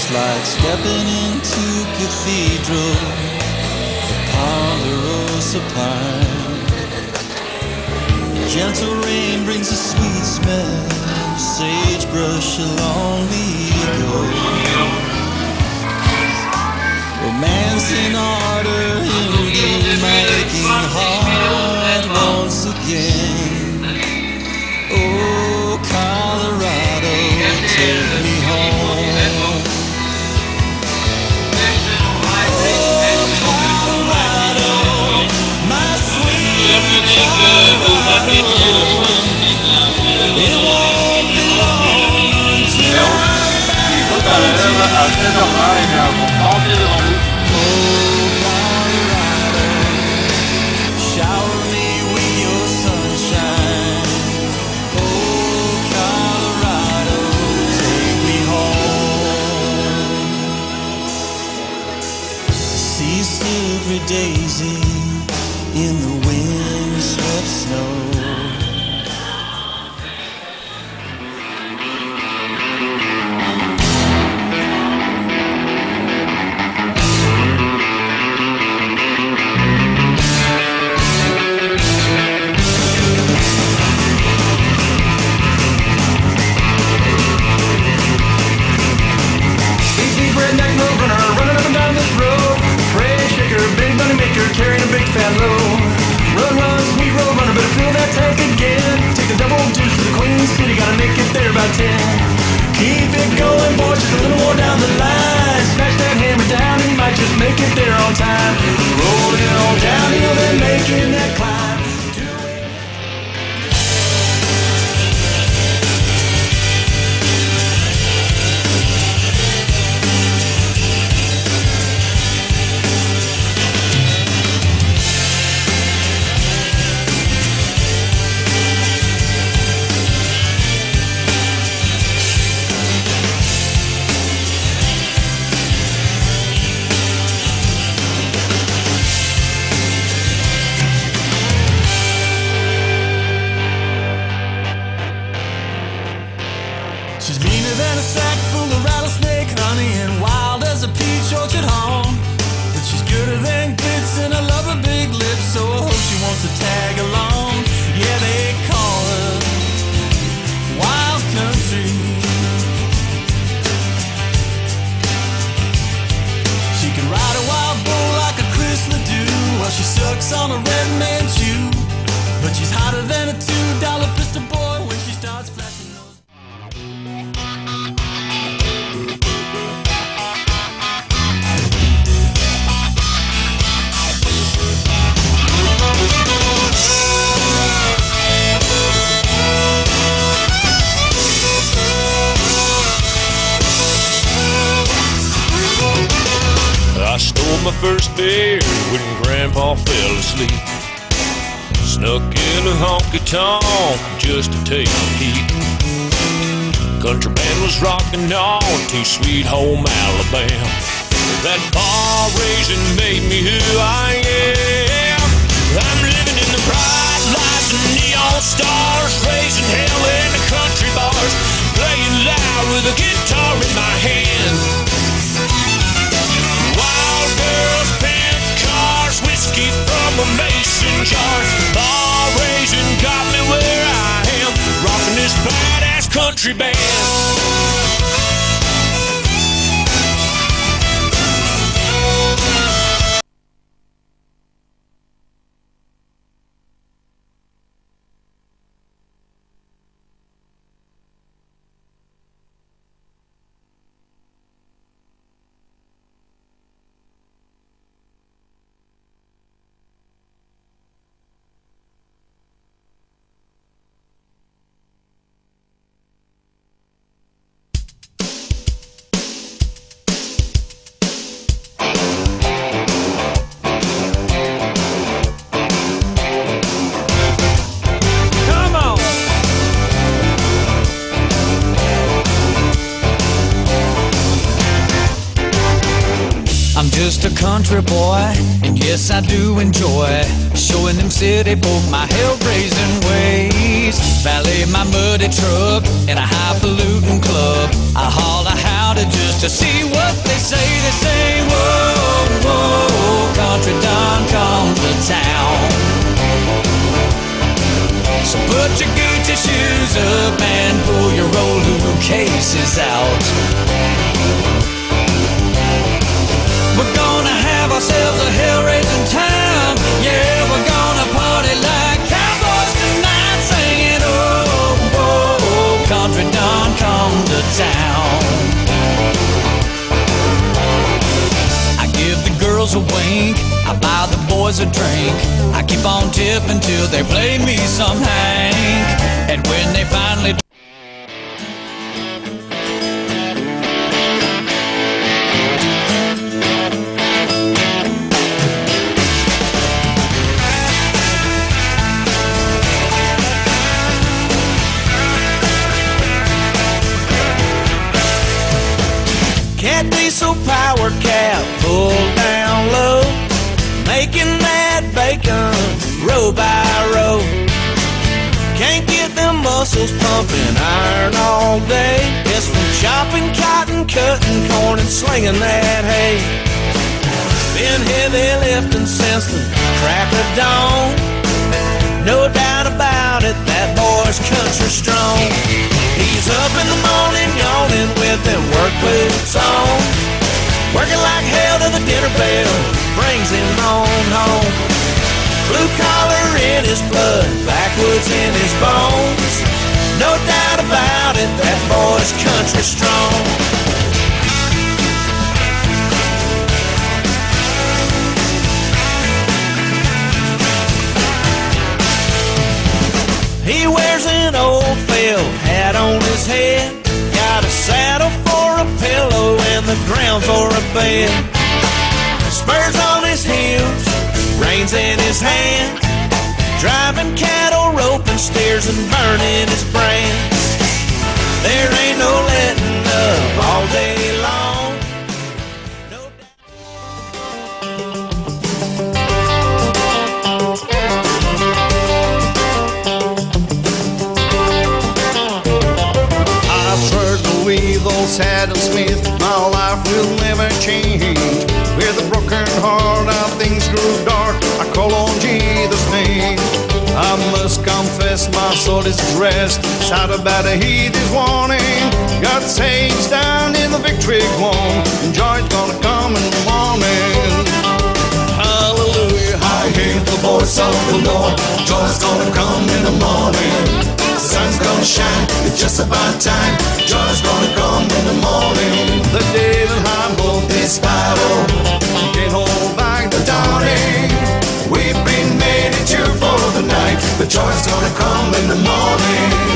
feels like stepping into cathedral, the ponderosa pine. Gentle rain brings a sweet smell, sagebrush along me goes. Romance and ardor in the making heart once again. Oh, Colorado, take me home. Oh, Colorado, my sweet Colorado. It won't be long until daisy in the wind-swept snow. Easy redneck road runner running up and down this road. Big money maker carrying a big fat load. Run, run, sweet road runner, better fill that tank again. Take the double deuce to the Queen City, gotta make it there by 10. Keep it going, boys, just a little more down the line. Smash that hammer down and you might just make it there on time. Rolling on downhill, then making that climb. She's meaner than a sack full of rattlesnake honey and wild as a peach orchard home. But she's gooder than grits and I love her big lips, so I hope she wants to tag along. Yeah, they call her Wild Country. She can ride a wild bull like a Chrysler do, while she sucks on a red man chew. But she's hotter than a $2 pistol boy when she starts flashing those. I stole my first beer when Grandpa fell asleep. Snuck in a honky-tonk just to take a peek. Country band was rocking on to Sweet Home Alabama. That bar raising made me who I am. I'm living in the bright lights and neon stars, raising hell in the country bars, playing loud with a guitar in my hand. Wild girls, pimp cars, whiskey from a mason jar. Bar raising got me where I am, rocking this badass country band. I'm just a country boy, and yes, I do enjoy showing them city folk my hell-raising ways. Valet my muddy truck in a highfalutin club. I holler howdy just to see what they say. They say, whoa, whoa, country Don come to town. So put your Gucci shoes up and pull your old Lulu cases out. We're gonna have ourselves a hell-raising time. Yeah, we're gonna party like cowboys tonight, singing, oh, oh, country Don come to town. I give the girls a wink, I buy the boys a drink. I keep on tipping till they play me some Hank. And when they finally cat diesel power cap pull down low, making that bacon row by row. Can't get them muscles pumping iron all day. It's from chopping cotton, cutting corn, and slinging that hay. Been heavy lifting since the crack of dawn. No doubt about it, that boy's country strong. He's up in the morning yawning with them work boots on, working like hell till the dinner bell brings him on home. Blue collar in his blood, backwoods in his bones. No doubt about it, that boy's country strong. He wears an old felt hat on his head, got a saddle for a pillow and the ground for a bed. Spurs on his heels, reins in his hand, driving cattle, roping steers and burning his brand. There ain't no letting up all day long. Saddle Smith, my life will never change. With a broken heart, how things grew dark, I call on Jesus' name. I must confess, my soul is dressed, shout about a heat is warning. God saves down in the victory won, and joy's gonna come in the morning. Hallelujah, I hear the voice of the Lord, joy's gonna come in the morning. The sun's gonna shine, it's just about time. Joy's gonna come in the morning. The day that humbled this battle can't hold back the dawning. We've been made it here for the night, but joy's gonna come in the morning.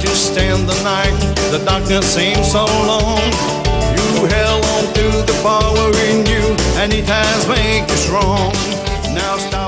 To stand the night, the darkness seems so long. You held on to the power in you, and it has made you strong. Now stop.